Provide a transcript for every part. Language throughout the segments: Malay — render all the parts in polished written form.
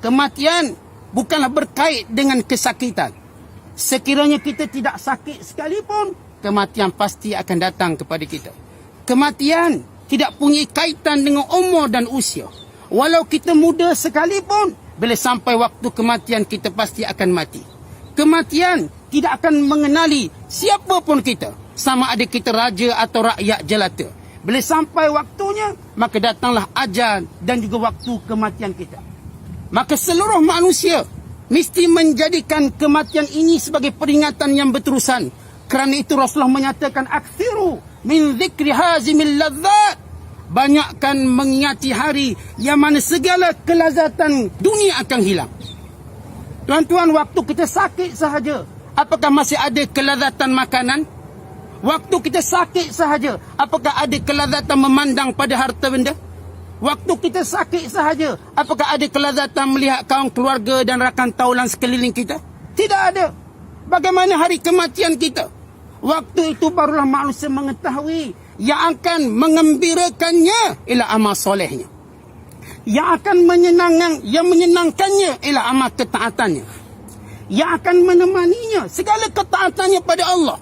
kematian bukanlah berkait dengan kesakitan. Sekiranya kita tidak sakit sekalipun, kematian pasti akan datang kepada kita. Kematian tidak punya kaitan dengan umur dan usia. Walau kita muda sekalipun, bila sampai waktu kematian kita pasti akan mati. Kematian tidak akan mengenali siapa pun kita, sama ada kita raja atau rakyat jelata. Bila sampai waktunya, maka datanglah ajal dan juga waktu kematian kita. Maka seluruh manusia mesti menjadikan kematian ini sebagai peringatan yang berterusan. Kerana itu Rasulullah menyatakan, akthiru min zikri hazimil ladzat. Banyakkan mengingati hari yang mana segala kelazatan dunia akan hilang. Tuan-tuan, waktu kita sakit sahaja, apakah masih ada kelazatan makanan? Waktu kita sakit sahaja, apakah ada kelazatan memandang pada harta benda? Waktu kita sakit sahaja, apakah ada kelazatan melihat kaum keluarga dan rakan taulan sekeliling kita? Tidak ada. Bagaimana hari kematian kita? Waktu itu barulah manusia mengetahui yang akan mengembirakannya ialah amal solehnya. Yang akan menyenangkannya ialah amal ketaatannya. Yang akan menemaninya segala ketaatannya pada Allah.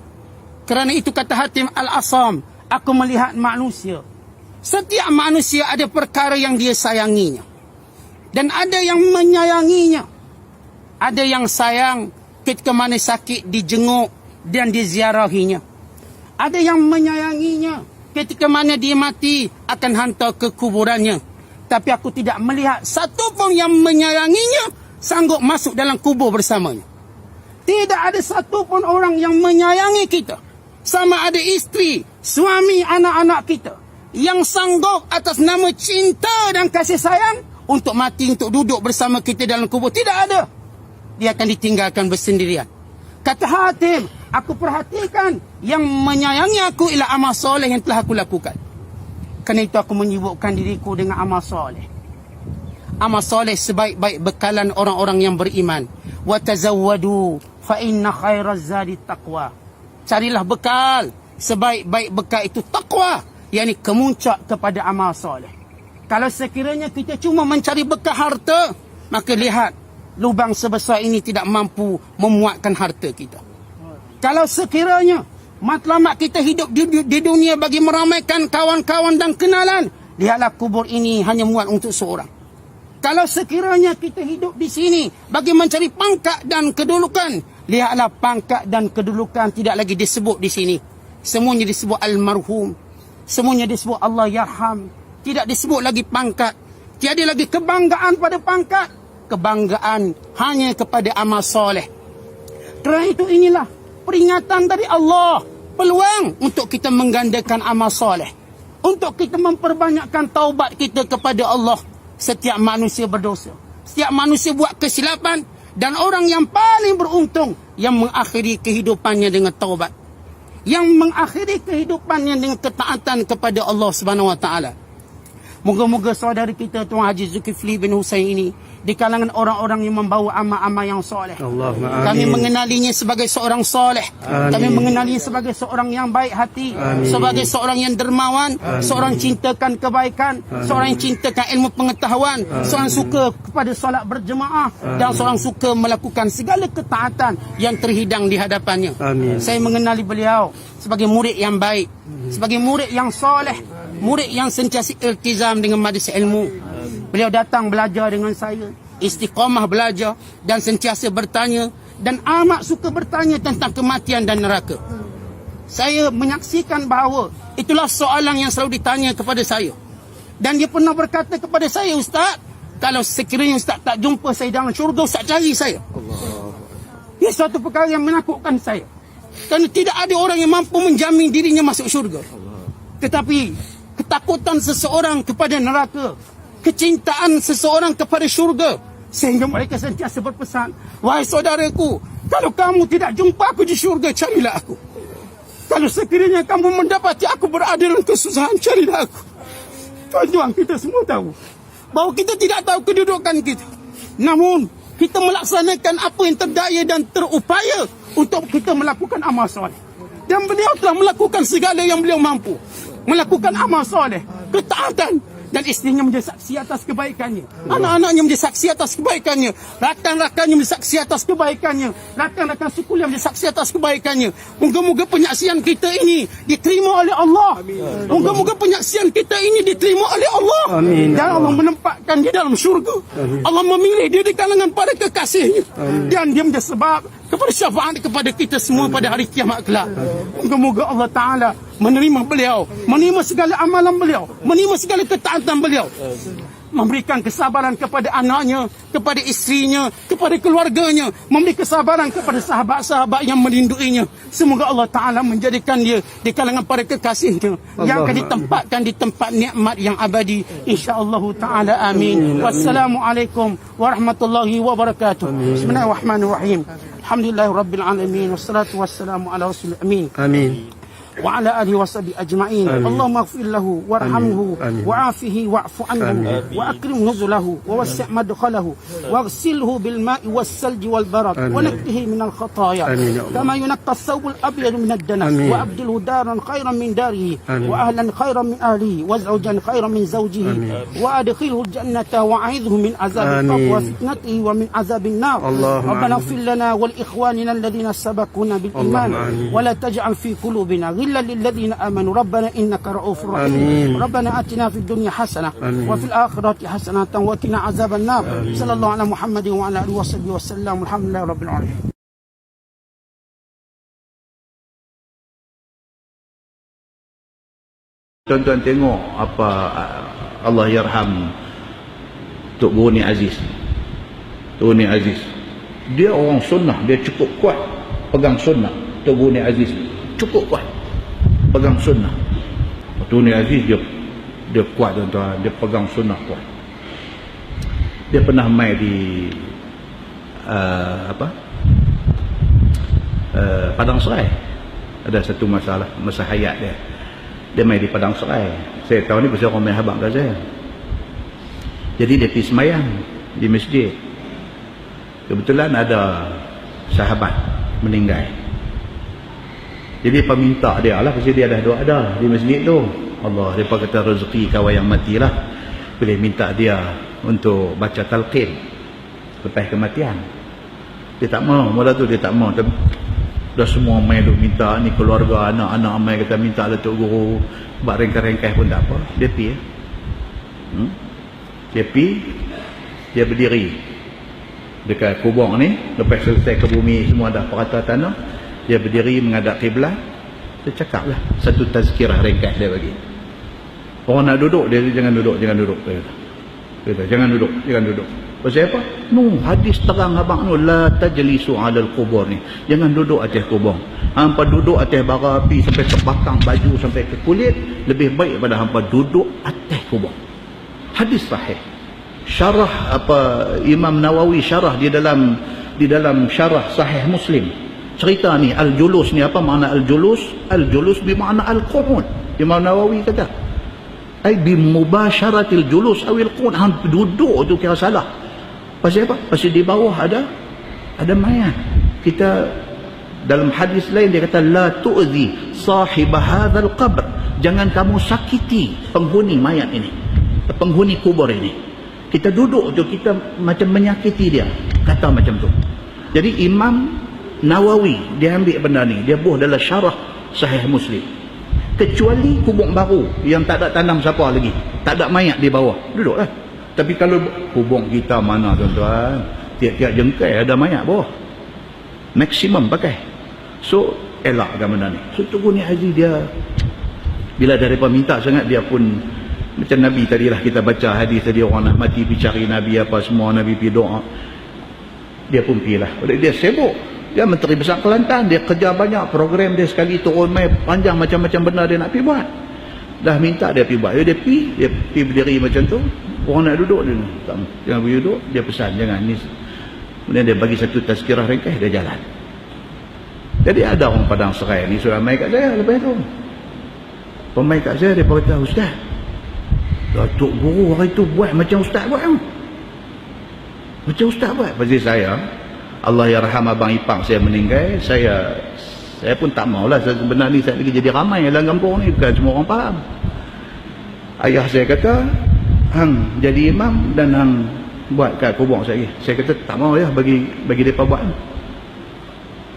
Kerana itu kata Hatim Al-Asam, aku melihat manusia. Setiap manusia ada perkara yang dia sayanginya. Dan ada yang menyayanginya. Ada yang sayang ketika mana sakit dijenguk dan diziarahinya. Ada yang menyayanginya ketika mana dia mati akan hantar ke kuburannya. Tapi aku tidak melihat satu pun yang menyayanginya sanggup masuk dalam kubur bersamanya. Tidak ada satu pun orang yang menyayangi kita, sama ada isteri, suami, anak-anak kita, yang sanggup atas nama cinta dan kasih sayang untuk mati, untuk duduk bersama kita dalam kubur. Tidak ada. Dia akan ditinggalkan bersendirian. Kata Hatim, aku perhatikan yang menyayangi aku ialah amal soleh yang telah aku lakukan. Kerana itu aku menyibukkan diriku dengan amal soleh. Amal soleh sebaik-baik bekalan orang-orang yang beriman. Wa tazawwadu fa inna khairaz zadi taqwa. Carilah bekal. Sebaik-baik bekal itu taqwa, yakni kemuncak kepada amal soleh. Kalau sekiranya kita cuma mencari bekal harta, maka lihat lubang sebesar ini tidak mampu memuatkan harta kita. Kalau sekiranya matlamat kita hidup di dunia bagi meramaikan kawan-kawan dan kenalan, lihatlah kubur ini hanya muat untuk seorang. Kalau sekiranya kita hidup di sini bagi mencari pangkat dan kedudukan, lihatlah pangkat dan kedudukan tidak lagi disebut di sini. Semuanya disebut almarhum. Semuanya disebut Allah yarham. Tidak disebut lagi pangkat. Tiada lagi kebanggaan pada pangkat. Kebanggaan hanya kepada amal soleh. Kerana itu inilah peringatan dari Allah. Peluang untuk kita menggandakan amal soleh. Untuk kita memperbanyakkan taubat kita kepada Allah. Setiap manusia berdosa. Setiap manusia buat kesilapan. Dan orang yang paling beruntung yang mengakhiri kehidupannya dengan taubat. Yang mengakhiri kehidupannya dengan ketaatan kepada Allah Subhanahu Wa Taala. Moga-moga saudara kita Tuan Haji Zulkifli bin Husain ini di kalangan orang-orang yang membawa amal-amal yang soleh. Kami mengenalinya sebagai seorang soleh. Kami mengenalinya sebagai seorang yang baik hati. Sebagai seorang yang dermawan. Seorang cintakan kebaikan. Seorang yang cintakan ilmu pengetahuan. Seorang suka kepada solat berjemaah. Dan seorang suka melakukan segala ketaatan yang terhidang di hadapannya. Saya mengenali beliau sebagai murid yang baik. Sebagai murid yang soleh. Murid yang sentiasa iltizam dengan madrasah ilmu. Beliau datang belajar dengan saya, istiqamah belajar dan sentiasa bertanya dan amat suka bertanya tentang kematian dan neraka. Saya menyaksikan bahawa itulah soalan yang selalu ditanya kepada saya. Dan dia pernah berkata kepada saya, Ustaz, kalau sekiranya Ustaz tak jumpa saya dalam syurga, Ustaz cari saya. Ini suatu perkara yang menakutkan saya. Kerana tidak ada orang yang mampu menjamin dirinya masuk syurga. Tetapi ketakutan seseorang kepada neraka, kecintaan seseorang kepada syurga, sehingga mereka sentiasa berpesan, wahai saudaraku, kalau kamu tidak jumpa aku di syurga, carilah aku. Kalau sekiranya kamu mendapati aku berada dalam kesusahan, carilah aku. Tuan-tuan, kita semua tahu bahawa kita tidak tahu kedudukan kita. Namun kita melaksanakan apa yang terdaya dan terupaya untuk kita melakukan amal soleh. Dan beliau telah melakukan segala yang beliau mampu. Melakukan amal soleh, ketaatan. dan istrinya menjadi saksi atas kebaikannya. Anak-anaknya menjadi saksi atas kebaikannya. Rakan-rakannya menjadi saksi atas kebaikannya. Rakan-rakan sekuliah menjadi saksi atas kebaikannya. Moga-moga penyaksian kita ini diterima oleh Allah. Moga-moga penyaksian kita ini diterima oleh Allah. Dan Allah menempatkan dia dalam syurga. Allah memilih dia di kalangan para kekasihnya. Dan dia menjadi sebab kepada syafaat kepada kita semua pada hari kiamat kelak. Moga-moga Allah Ta'ala menerima beliau, menerima segala amalan beliau, menerima segala ketaatan beliau, memberikan kesabaran kepada anaknya, kepada isterinya, kepada keluarganya, memberi kesabaran kepada sahabat-sahabat yang melindunginya. Semoga Allah Ta'ala menjadikan dia di kalangan para kekasihnya yang akan ditempatkan di tempat nikmat yang abadi, insya-Allah Ta'ala. Amin. Wassalamualaikum warahmatullahi wabarakatuh. Bismillahirrahmanirrahim. Alhamdulillah Rabbil Alamin. Wassalatu wassalamu ala Rasulil Amin. Amin. وعلى آله وصحبه أجمعين. اللهم اغفر له وارحمه وعافه واعف عنه وأكرم نزله ووسع مدخله واغسله بالماء والثلج والبرد ونقه من الخطايا كما ينقى الثوب الأبيض من الدنس وأبدله دارا خيرا من داره وأهلا خيرا من أهله وزوجا خيرا من زوجه وأدخله الجنة وأعيذه من عذاب القبر وفتنته ومن عذاب النار. ربنا اغفر لنا ولإخواننا الذين سبقونا بالإيمان ولا تجعل في قلوبنا غلا للذين آمنوا ربنا إنك رؤوف رحيم. ربنا آتنا في الدنيا حسنة وفي الآخرة حسنة وقنا عذاب النار. صلى الله على محمد وعلى آله وصحبه وسلم. الحمد لله رب العالمين. Tuan-tuan tengok apa Allah yarham Tok Bruni Aziz. Tok Bruni Aziz, dia orang sunnah, dia cukup kuat pegang sunnah. Tok Bruni Aziz cukup kuat pegang sunnah. Tok Bruni Aziz dia kuat tuan-tuan, dia pegang sunnah kuat. Dia pernah mai di Padang Serai. Ada satu masa hayat dia mai di Padang Serai. Saya tahu ni pasal orang main habang kat saya. Jadi dia pergi semayang di masjid. Kebetulan ada sahabat meninggal. Jadi dia minta dia lah, pasal dia dah doa dah di masjid tu. Allah, dia kata rezeki kawan yang matilah, boleh minta dia untuk baca talqin lepas kematian. Dia tak mau, mula tu dia tak mau. Dah semua main duk minta ni, keluarga, anak-anak main kata minta Datuk Guru, buat ringkas-ringkas pun tak apa. Dia pergi dia pergi, dia berdiri dekat kubur ni, lepas selesai ke bumi semua dah perata tanah, dia berdiri menghadap kiblat. Dia cakap lah satu tazkirah ringkas dia bagi. Orang nak duduk, dia jangan duduk. Dia kata jangan duduk. Pasal apa? Hadis terang abang la tajlisu alal kubur ni. Jangan duduk atas kubur. Hampa duduk atas bara api sampai terbakar baju sampai ke kulit, lebih baik pada hampa duduk atas kubur. Hadis sahih. Syarah Imam Nawawi syarah di dalam syarah Sahih Muslim. Cerita ni al-julus ni, apa makna al-julus? Al-julus bermakna al-qu'ud. Imam Nawawi kata ai bi mubasyaratil julus awil qu'ud. Duduk tu kira salah. Pasal apa? Pasal di bawah ada mayat. Kita dalam hadis lain dia kata la tu'zi sahib hadzal qabr. Jangan kamu sakiti penghuni mayat ini, penghuni kubur ini. Kita duduk tu kita macam menyakiti dia, kata macam tu. Jadi Imam Nawawi dia ambil benda ni, dia buat dalam syarah Sahih Muslim. Kecuali kubur baru yang tak ada tanam siapa lagi, tak ada mayat di bawah, duduklah. Tapi kalau kubur kita mana tuan-tuan, tiap-tiap jengkai ada mayat bawah, maksimum pakai. So elakkan benda ni. So Tok Bruni Aziz dia bila daripada minta sangat, dia pun macam Nabi tadilah kita baca hadis tadi, orang nak mati pergi cari Nabi apa semua, Nabi pergi doa, dia pun pergilah. Dia sibuk, dia Menteri Besar Kelantan, dia kerja banyak, program dia sekali turun mai panjang, macam-macam benda dia nak pergi buat. Dah minta dia pergi buat, dia pergi berdiri macam tu. Orang nak duduk, dia tak, jangan pergi duduk. Dia pesan jangan ni. Kemudian dia bagi satu tazkirah ringkas, dia jalan. Jadi ada orang Padang Serai ni sudah mai kat saya lepas tu. Pemain kat saya, dia berkata, Ustaz, Datuk Guru hari tu buat macam Ustaz buat. Macam Ustaz buat. Pasal saya, Allah yarham abang ipar saya meninggal, saya pun tak maulah sebenarnya ni saya lagi jadi ramai dalam kampung ni, bukan semua orang faham. Ayah saya kata, hang jadi imam dan hang buat kat kubur saya. Saya kata tak mau ya, bagi mereka buat.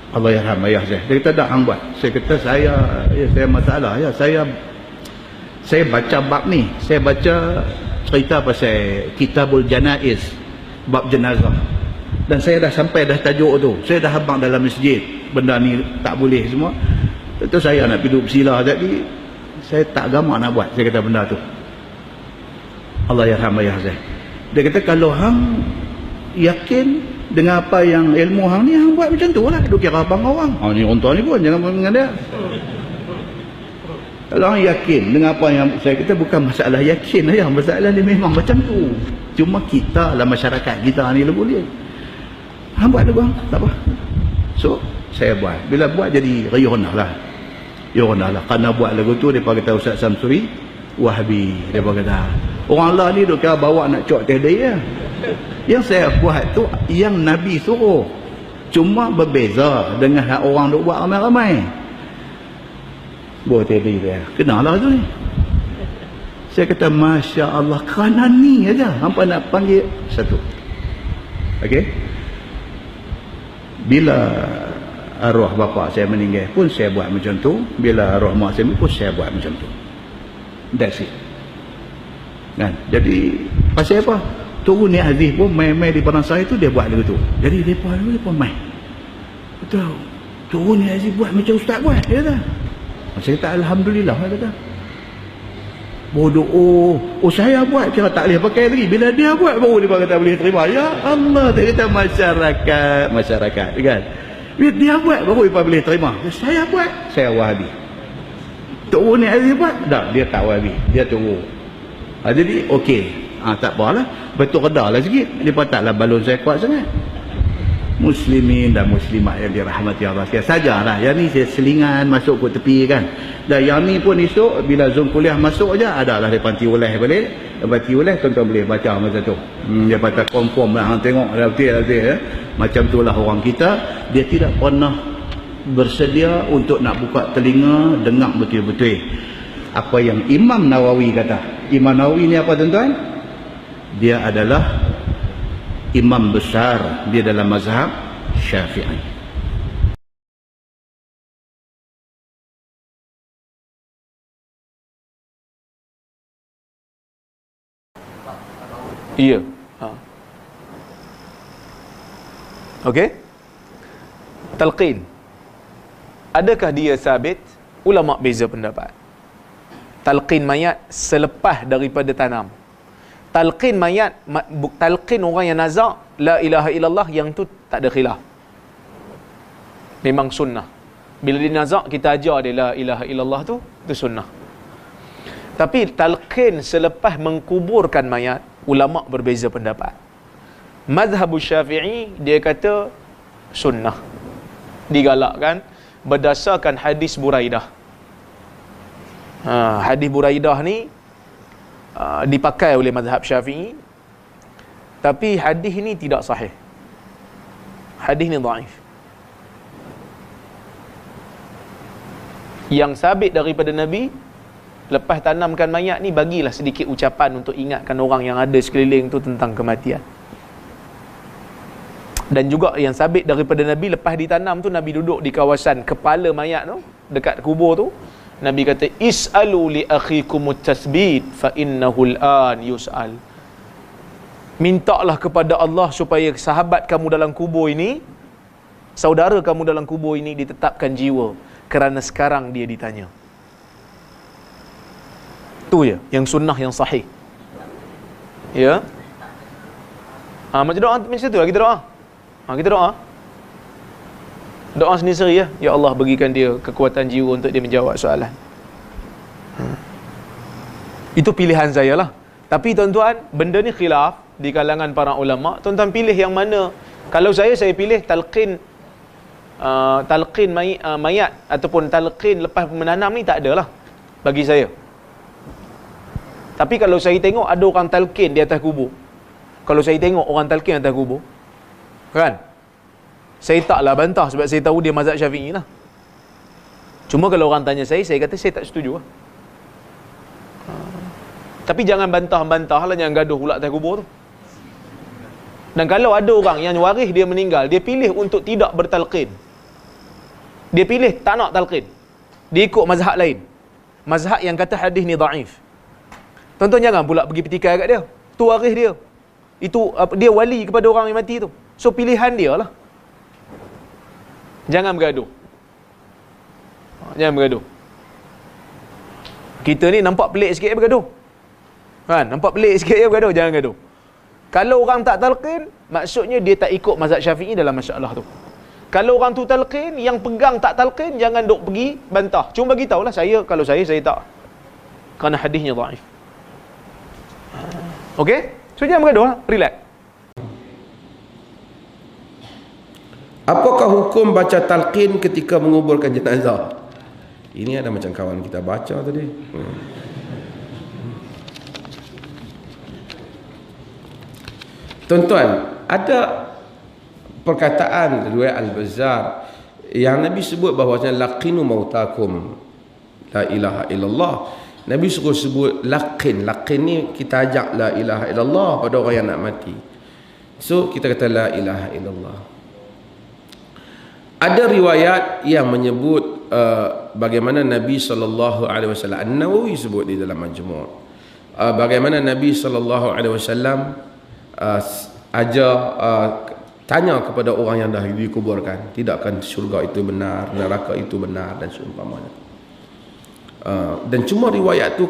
Allah yarham ayah saya. Dia kata tak hang buat. Saya kata saya masalah ya, saya baca bab ni, saya baca cerita pasal Kitabul Janaiz, bab jenazah, dan saya dah sampai dah tajuk tu, saya dah habang dalam masjid benda ni tak boleh semua. Tentu saya nak pergi duduk bersila tadi, saya tak gamak nak buat. Saya kata benda tu, Allah yarham ayah saya. Dia kata kalau hang yakin dengan apa yang ilmu hang ni, hang buat macam tu lah, duk kira abang orang. Ni orang ni pun jangan dengan dia. Kalau hang yakin dengan apa yang saya kata, bukan masalah yakin ya, masalah ni memang macam tu. Cuma kita lah, masyarakat kita ni lah boleh. Hang buat tu bang, tak apa. So saya buat. Bila buat jadi rayonah lah. Kerana buat lagu tu, dia kata Ustaz Samsuri Wahabi, dia kata orang lah ni duk kira bawa nak cok teh dia. Yang saya buat tu yang Nabi suruh, cuma berbeza dengan orang duk buat ramai-ramai. Buat teh dia kenalah tu ni. Saya kata Masya Allah, kerana ni aja hampa nak panggil satu. Okey, bila arwah bapa saya meninggal pun saya buat macam tu, bila arwah mak saya pun saya buat macam tu. That's it. Kan? Jadi pasal apa? Turun ni Aziz pun main-main di padang saya tu, dia buat lagu tu. Jadi depa main. Betul. Turun ni Aziz buat macam ustaz buat, dia kata. Saya kata alhamdulillah, dia kata. Bodoh. Oh saya buat kira tak boleh pakai lagi. Bila dia buat baru dia kata boleh terima. Ya Allah, dia kata masyarakat kan. Bila dia buat baru dia boleh terima. Saya buat, saya Wahabi. Turun ni Aziz buat, tak, dia tak Wahabi, dia turun. Jadi okey, tak apalah, betul reda lah sikit. Dia taklah balon saya kuat sangat. Muslimin dan muslimat yang dirahmati Allah sekalian, sajalah yang ni saya selingan masuk ke tepi kan. Dan yang ni pun esok bila Zoom kuliah masuk je, adalah dia panti oleh balik. Panti oleh tuan-tuan boleh baca masa tu. Dia kata confirm lah, hang tengok dah betul ya. Macam itulah orang kita, dia tidak pernah bersedia untuk nak buka telinga dengar betul-betul apa yang Imam Nawawi kata. Imam Nawawi ni apa tuan-tuan? Dia adalah imam besar dia dalam mazhab Syafi'i. Iya. Okey. Talqin. Adakah dia sabit? Ulama beza pendapat. Talqin mayat selepas daripada tanam. Talqin mayat, talqin orang yang nazak la ilaha illallah, yang tu tak ada khilaf. Memang sunnah. Bila dia nazak, kita ajar dia la ilaha illallah tu sunnah. Tapi talqin selepas mengkuburkan mayat, ulama berbeza pendapat. Mazhab Syafi'i dia kata sunnah, digalakkan berdasarkan hadis Buraidah. Hadis Buraidah ni dipakai oleh mazhab Syafi'i, tapi hadis ni tidak sahih. Hadis ni dhaif. Yang sabit daripada Nabi, lepas tanamkan mayat ni, bagilah sedikit ucapan untuk ingatkan orang yang ada sekeliling tu tentang kematian. Dan juga yang sabit daripada Nabi, lepas ditanam tu Nabi duduk di kawasan kepala mayat tu, dekat kubur tu, Nabi kata is'alu li akhikumut tasbit fa innahu al-an yus'al. Mintalah kepada Allah supaya sahabat kamu dalam kubur ini, saudara kamu dalam kubur ini ditetapkan jiwa, kerana sekarang dia ditanya. Tu ya yang sunnah, yang sahih. Ya. Macam doa macam tu lah kita doa. Kita doa. Doa sendiri ya. Ya Allah, berikan dia kekuatan jiwa untuk dia menjawab soalan. Itu pilihan saya lah. Tapi tuan-tuan, benda ni khilaf di kalangan para ulama. Tuan-tuan pilih yang mana? Kalau saya pilih talqin mayat ataupun talqin lepas menanam ni tak ada lah bagi saya. Tapi kalau saya tengok ada orang talqin di atas kubur, kalau saya tengok orang talqin atas kubur, kan, saya taklah bantah sebab saya tahu dia mazhab Syafi'i lah. Cuma kalau orang tanya saya kata saya tak setuju lah. Tapi jangan bantah-bantah lah, jangan gaduh pula atas kubur tu. Dan kalau ada orang yang waris dia meninggal, dia pilih untuk tidak bertalqin. Dia pilih tak nak talqin. Dia ikut mazhab lain. Mazhab yang kata hadis ni dhaif. Tuan-tuan jangan pula pergi petikai kat dia. Tu waris dia. Itu dia wali kepada orang yang mati tu. So pilihan dia lah. Jangan bergaduh. Jangan bergaduh. Kita ni nampak pelik sikit bergaduh. Kan? Nampak pelik sikit je bergaduh, jangan gaduh. Kalau orang tak talqin, maksudnya dia tak ikut mazhab Syafi'i dalam masalah tu. Kalau orang tu talqin, yang pegang tak talqin, jangan duk pergi bantah. Cuma bagi tahulah, kalau saya tak. Kerana hadisnya dhaif. Okey? So jangan bergaduh, relax. Apakah hukum baca talqin ketika menguburkan jenazah? Ini ada macam kawan kita baca tadi. Tuan-tuan, ada perkataan riwayat Al-Bazzar yang Nabi sebut bahawasanya laqinu mautakum la ilaha illallah. Nabi suruh sebut laqin. Laqin ni kita ajak la ilaha illallah pada orang yang nak mati. So kita kata la ilaha illallah. Ada riwayat yang menyebut bagaimana Nabi sallallahu alaihi wasallam, An-Nawawi sebut di dalam Majmu', bagaimana Nabi sallallahu alaihi wasallam tanya kepada orang yang dah dikuburkan, tidakkah syurga itu benar, neraka itu benar, dan seumpamanya. Dan cuma riwayat tu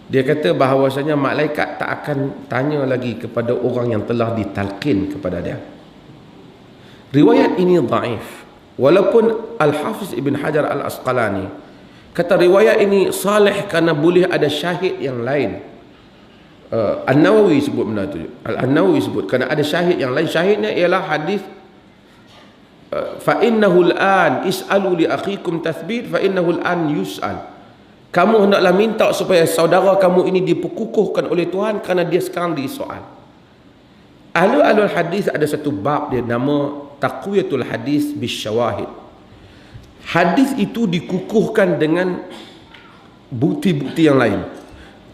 dia kata bahawasanya malaikat tak akan tanya lagi kepada orang yang telah ditalqin kepada dia. Riwayat ini dhaif, walaupun Al-Hafiz Ibn Hajar Al-Asqalani kata riwayat ini salih kerana boleh ada syahid yang lain. An-Nawawi sebut benda tu. An-Nawawi sebut kerana ada syahid yang lain. Syahidnya ialah hadis fa innahu al-an is'alu li akhikum tathbit fa innahu al-an yus'al. Kamu hendaklah minta supaya saudara kamu ini diperkukuhkan oleh Tuhan kerana dia sekarang disoal. Ahli hadis ada satu bab dia nama taqwiyatul hadis bisyawahid. Hadis itu dikukuhkan dengan bukti-bukti yang lain.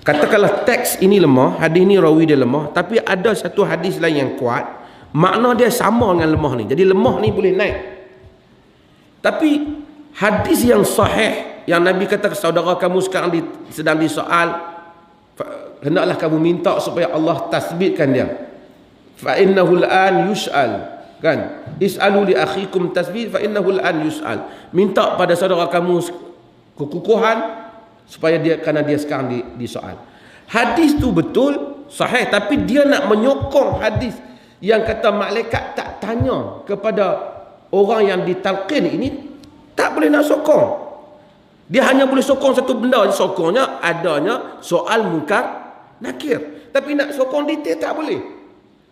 Katakanlah teks ini lemah, hadis ini rawi dia lemah, tapi ada satu hadis lain yang kuat, makna dia sama dengan lemah ni. Jadi lemah ni boleh naik. Tapi hadis yang sahih yang Nabi kata saudara kamu sekarang sedang disoal, hendaklah kamu minta supaya Allah tasbitkan dia. Fa innahu al-an yus'al, kan? Is'alu li akhikum tasbit fa innahu al-an yus'al. Minta pada saudara kamu kekukuhan supaya kerana dia sekarang disoal. Hadis tu betul sahih, tapi dia nak menyokong hadis yang kata malaikat tak tanya kepada orang yang ditalqin ini, tak boleh nak sokong. Dia hanya boleh sokong satu benda, sokongnya adanya soal munkar nakir, tapi nak sokong detail tak boleh.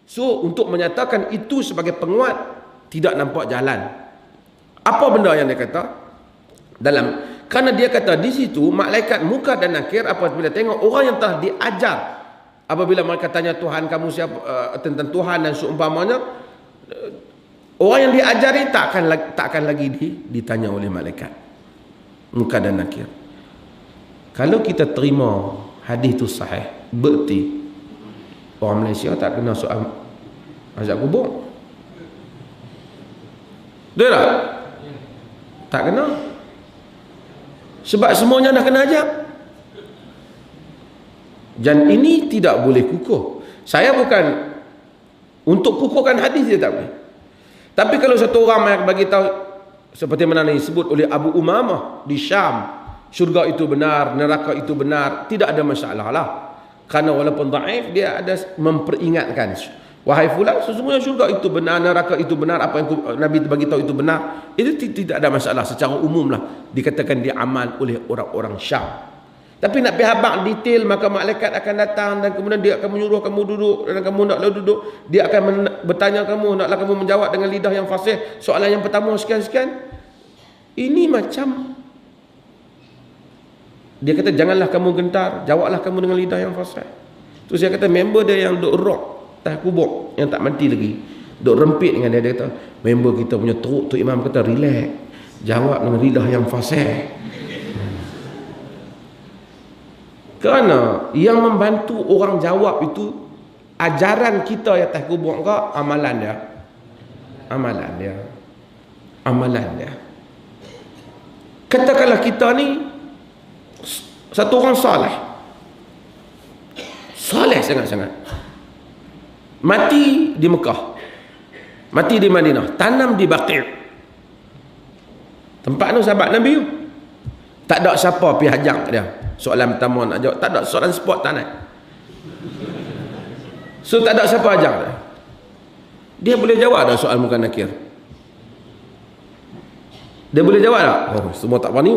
So untuk menyatakan itu sebagai penguat, tidak nampak jalan. Apa benda yang dia kata? Kerana dia kata di situ malaikat munkar dan nakir apabila tengok orang yang telah diajar, apabila mereka tanya Tuhan kamu siapa, tentang Tuhan dan seumpamanya, orang yang diajari tak akan lagi ditanya oleh malaikat munkar dan nakir. Kalau kita terima hadis itu sahih, berarti orang Malaysia tak kena soal azab kubur. Betul tak? Tak kena. Sebab semuanya dah kena ajab. Dan ini tidak boleh kukuh. Saya bukan untuk kukuhkan hadis, dia tak boleh. Tapi kalau satu orang yang bagi tahu seperti mana disebut oleh Abu Umamah di Syam, syurga itu benar, neraka itu benar, tidak ada masalah lah. Kerana walaupun dhaif, dia ada memperingatkan, wahai fulan, sesungguhnya syurga itu benar, neraka itu benar, apa yang Nabi bagi tahu itu benar. Itu tidak ada masalah, secara umum lah dikatakan dia amal oleh orang-orang Syam. Tapi nak habaq detail, maka malaikat akan datang dan kemudian dia akan menyuruh kamu duduk, dan kamu naklah duduk. Dia akan bertanya kamu, naklah kamu menjawab dengan lidah yang fasih soalan yang pertama sekian-sekian. Ini macam dia kata janganlah kamu gentar, jawablah kamu dengan lidah yang fasih. Terus dia kata member dia yang duk rock atas kubur, yang tak mati lagi, duk rempit dengan dia kata member kita punya teruk tu, imam kata relax, jawab dengan lidah yang fasih. Kerana yang membantu orang jawab itu ajaran kita atas kubur ke amalan dia. Amalan dia. Amalan dia. Katakanlah kita ni satu orang saleh. Saleh sangat-sangat. Mati di Mekah. Mati di Madinah. Tanam di Baqi'. Tempat tu sahabat Nabi tu. Tak ada siapa pergi hajak dia. Soalan pertama nak jawab. Tak ada soalan sport tak naik. So tak ada siapa hajak dia. Dia boleh jawab tak soal muka nakir? Dia boleh jawab tak? Oh, semua tak berani.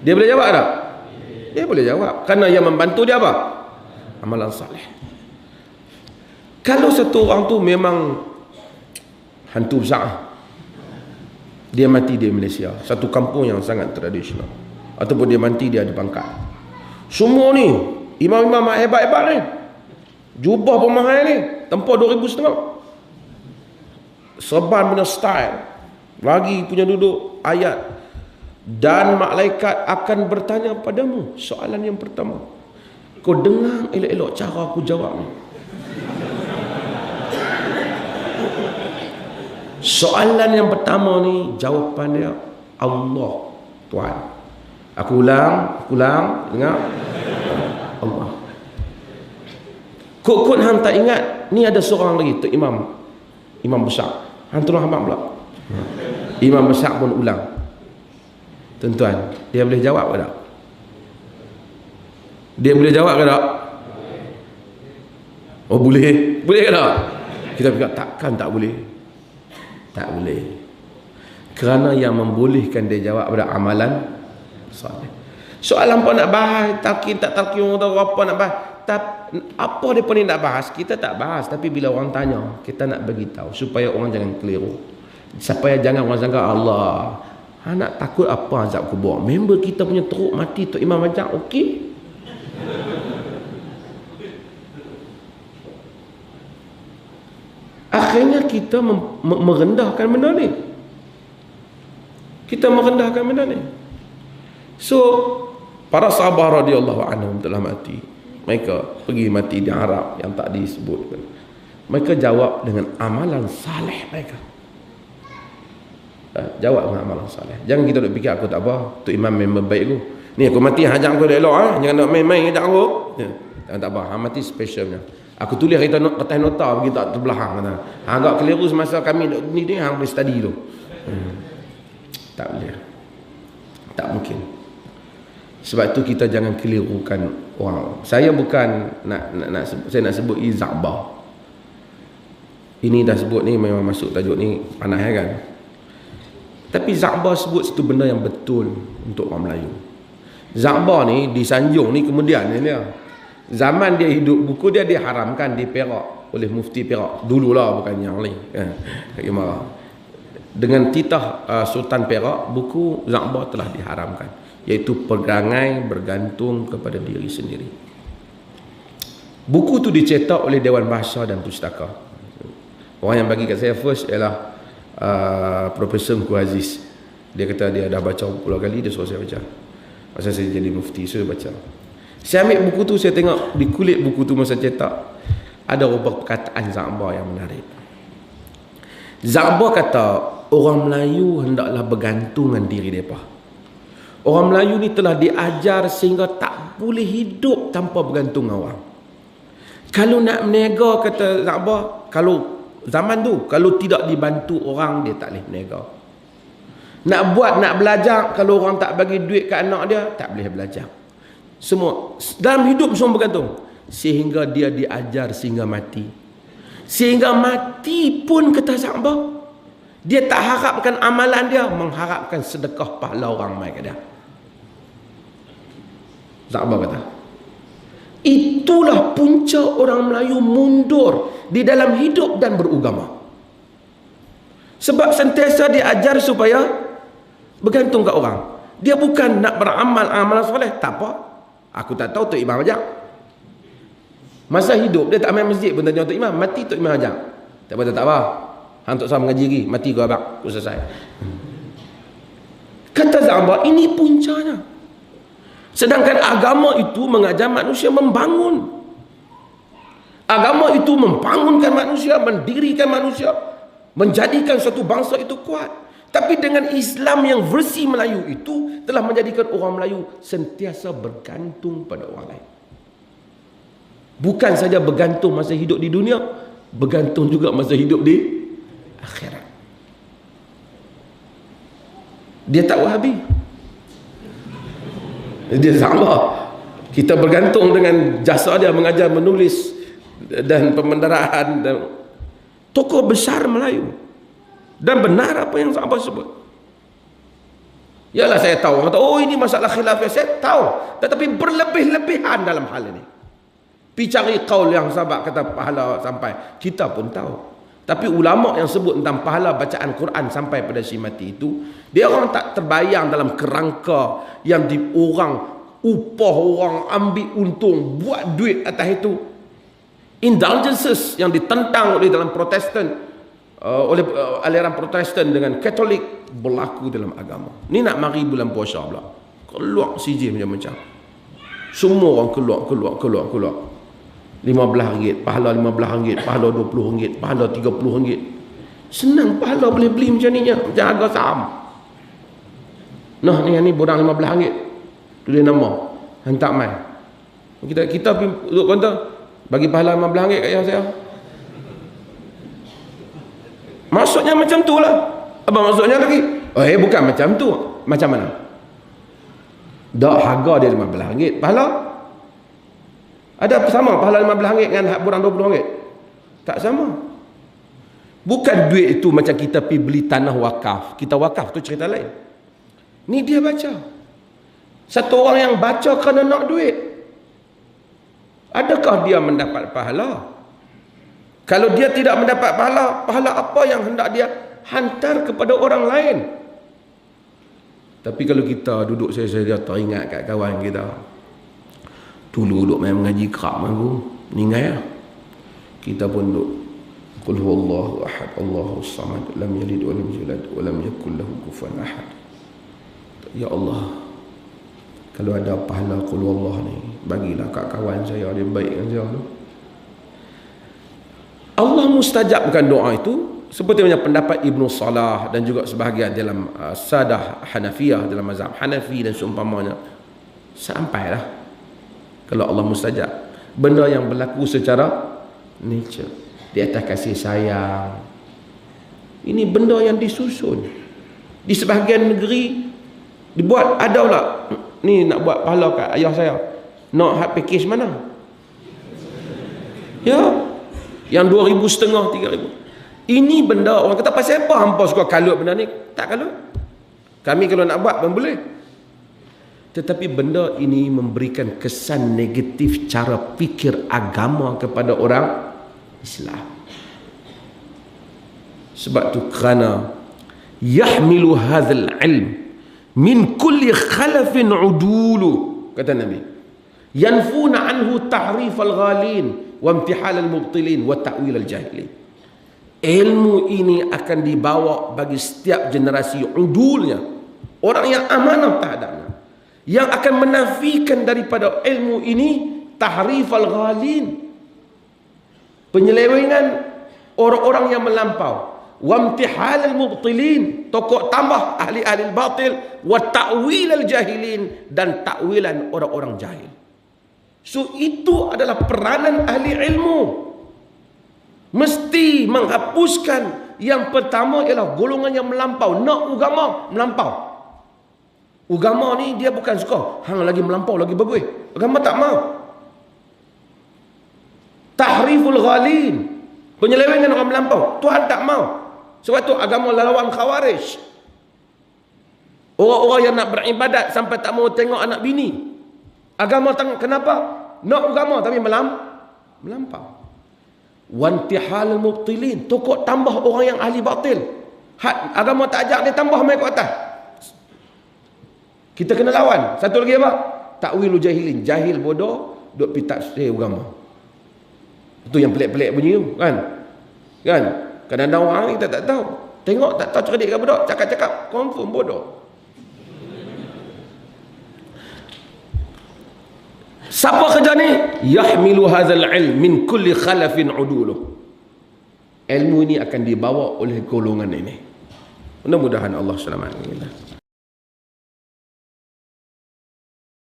Dia boleh jawab tak? Dia boleh jawab. Kerana yang membantu dia apa? Amalan salih. Kalau satu orang tu memang hantu besar, dia mati di Malaysia, satu kampung yang sangat tradisional, ataupun dia mati dia ada pangkat, semua ni imam-imam hebat-hebat ni, jubah pun mahal ni, tempah 2,500, serban punya style, lagi punya duduk ayat, dan malaikat akan bertanya padamu soalan yang pertama. Kau dengar elok-elok cara aku jawab ni. Soalan yang pertama ni, jawapan dia Allah, Tuhan. Aku ulang, dengar. Allah. Kok hang tak ingat, ni ada seorang lagi, tu imam besar. Hang tolong habaq pula. Imam besar pun ulang. Tuan-tuan, dia boleh jawab ke tak? Dia boleh jawab ke tak? Oh boleh. Boleh ke tak? Kita fikir takkan tak boleh. Tak boleh. Kerana yang membolehkan dia jawab pada amalan soleh. Soalan apa nak bahas, talqin tak talqin atau apa nak bahas, apa dia pun nak bahas, kita tak bahas. Tapi bila orang tanya, kita nak bagi tahu supaya orang jangan keliru. Supaya jangan orang sangka Allah, nak takut apa azab kubur. Member kita punya teruk mati Tok Imam ajak, okey. Akhirnya kita merendahkan benda ni. Kita merendahkan benda ni. So, para sahabat radhiyallahu anhum telah mati. Mereka pergi mati di Arab yang tak disebutkan. Mereka jawab dengan amalan saleh mereka. Jawab dengan amalan saleh. Jangan kita duk fikir aku tak apa, tu imam member baik aku. Ni aku mati hajak aku elok jangan nak main-main hajak aku. Tak apa, mati specialnya. Aku tulis kertas nota pergi tak terbelakang kata. Agak keliru semasa kami ni hang boleh study tu. Tak boleh. Tak mungkin. Sebab tu kita jangan kelirukan orang. Saya bukan saya nak sebut izabah. Ini dah sebut ni memang masuk tajuk ni panas kan. Tapi Za'bah sebut satu benda yang betul untuk orang Melayu. Za'bah ni disanjung ni kemudian ni dia. Zaman dia hidup, buku dia diharamkan di Perak oleh Mufti Perak. Dululah, bukan yang lain. Dengan titah Sultan Perak, buku Za'bah telah diharamkan. Iaitu perangai bergantung kepada diri sendiri. Buku tu dicetak oleh Dewan Bahasa dan Pustaka. Orang yang bagi kat saya first ialah Profesor Mku Aziz. Dia kata dia dah baca puluh kali, dia suruh saya baca. Masa saya jadi mufti, saya baca. Saya ambil buku tu, saya tengok di kulit buku tu masa cetak, ada beberapa perkataan Za'bah yang menarik. Za'bah kata, orang Melayu hendaklah bergantung dengan diri mereka. Orang Melayu ni telah diajar sehingga tak boleh hidup tanpa bergantung dengan orang. Kalau nak menega, kata Za'bah, kalau zaman tu, kalau tidak dibantu orang, dia tak boleh menega. Nak buat, nak belajar, kalau orang tak bagi duit ke anak dia, tak boleh belajar. Semua dalam hidup semua bergantung. Sehingga dia diajar sehingga mati. Sehingga mati pun kata Za'bah, dia tak harapkan amalan dia, mengharapkan sedekah pahala orang mai ke dia. Za'bah kata, itulah punca orang Melayu mundur di dalam hidup dan beragama. Sebab sentiasa diajar supaya bergantung ke orang. Dia bukan nak beramal amalan soleh, tak apa. Aku tak tahu Tok Imam ajak. Masa hidup dia tak main masjid pun tanya Tok Imam, mati Tok Imam ajak. Tak apa. Hang tak sama mengaji lagi, mati kau abang, aku selesai. Kata Za'bah, ini puncanya. Sedangkan agama itu mengajar manusia membangun. Agama itu membangunkan manusia, mendirikan manusia, menjadikan suatu bangsa itu kuat. Tapi dengan Islam yang versi Melayu itu telah menjadikan orang Melayu sentiasa bergantung pada orang lain. Bukan saja bergantung masa hidup di dunia, bergantung juga masa hidup di akhirat. Dia tak Wahabi, dia sama. Kita bergantung dengan jasa dia mengajar, menulis dan pemendaraan dan tokoh besar Melayu. Dan benar apa yang sahabat sebut. Yalah, saya tahu, kata, oh ini masalah khilafah, saya tahu, tetapi berlebih-lebihan dalam hal ini. Pergi cari qaul yang sahabat kata pahala sampai, kita pun tahu. Tapi ulama yang sebut tentang pahala bacaan Quran sampai pada si mati itu, dia orang tak terbayang dalam kerangka yang orang upah, orang ambil untung, buat duit atas itu. Indulgences yang ditentang oleh dalam Protestan, oleh aliran Protestan dengan Katolik berlaku dalam agama. Ni nak mari bulan puasa pula, keluar sijil macam-macam. Semua orang keluar. RM15, pahala RM15, pahala RM20, pahala RM30. Senang pahala boleh beli macam ni, macam harga saham. Nah, ni borang RM15. Tu dia nama. Hantar mai. Kita duduk kata bagi pahala RM15 kat saya. Maksudnya macam tu lah. Abang maksudnya lagi, bukan macam tu. Macam mana? Dak, harga dia RM15, pahala ada sama pahala RM15 dengan hak borang RM20? Tak sama. Bukan duit itu macam kita pergi beli tanah wakaf. Kita wakaf tu cerita lain. Ni dia baca. Satu orang yang baca kerana nak duit, adakah dia mendapat pahala? Kalau dia tidak mendapat pahala, pahala apa yang hendak dia hantar kepada orang lain? Tapi kalau kita duduk saja teringat kat kawan kita, dulu duduk main mengaji kerap aku, ningai lah. Kita pun duduk, Qul huwallahu ahad, Allahu samad, lam yalid wa lam yulad wa lam yakul lahu kufuwan ahad. Ya Allah, kalau ada pahala Qul huwallah ni, bagilah kat kawan saya, dia baik dengan saya tu. Allah mustajabkan doa itu, seperti macam pendapat Ibnu Salah dan juga sebahagian dalam Sadah Hanafiyah, dalam mazhab Hanafi dan seumpamanya. Sampailah kalau Allah mustajab, benda yang berlaku secara nature, di atas kasih sayang. Ini benda yang disusun. Di sebahagian negeri dibuat, ada pula ni nak buat pahala kat ayah saya, nak hak package mana? Ya, yang 2,500, 3,000. Ini benda orang kata, pasal apa hampa suka kalut benda ni? Tak kalut. Kami kalau nak buat pun boleh. Tetapi benda ini memberikan kesan negatif cara fikir agama kepada orang Islam. Sebab tu kerana yahmilu hadzal ilm min kulli khalafin udulu, kata Nabi, yanfuna anhu tahrif al-ghalin wa imtihal al-mubtilin wa ta'wil al-jahilin. Ilmu ini akan dibawa bagi setiap generasi udulnya, orang yang amanah terhadapnya, yang akan menafikan daripada ilmu ini tahrif al-ghalin, penyelewengan orang-orang yang melampau, wa imtihal al-mubtilin, tokoh tambah ahli-ahli batil, wa ta'wil al-jahilin, dan takwilan orang-orang jahil. So itu adalah peranan ahli ilmu. Mesti menghapuskan yang pertama ialah golongan yang melampau, nak agama melampau. Agama ni dia bukan suka hang lagi melampau lagi bagus. Agama tak mau. Tahriful ghalin, penyelewengan orang melampau, Tuhan tak mau. Sebab tu agama lawan khawarij. Orang-orang yang nak beribadat sampai tak mau tengok anak bini. Agama kenapa? Nak agama tapi melampau. Wantihal mubtilin, tokoh tambah orang yang ahli batil. Agama tak ajak dia tambah mai ke atas. Kita kena lawan. Satu lagi apa? Ta'wilu jahilin, jahil bodoh duk pi tafsir agama. Itu yang pelik-pelik bunyi tu, kan? Kan? Kadang-kadang orang kita tak tahu. Tengok tak tahu cerdik ke bodoh, cakap-cakap confirm bodoh. Siapa kerja ni? Yahmilu hadzal ilm min kulli khalafin uduluh. Ilmu ini akan dibawa oleh golongan ini. Mudah-mudahan Allah selamatkan kita.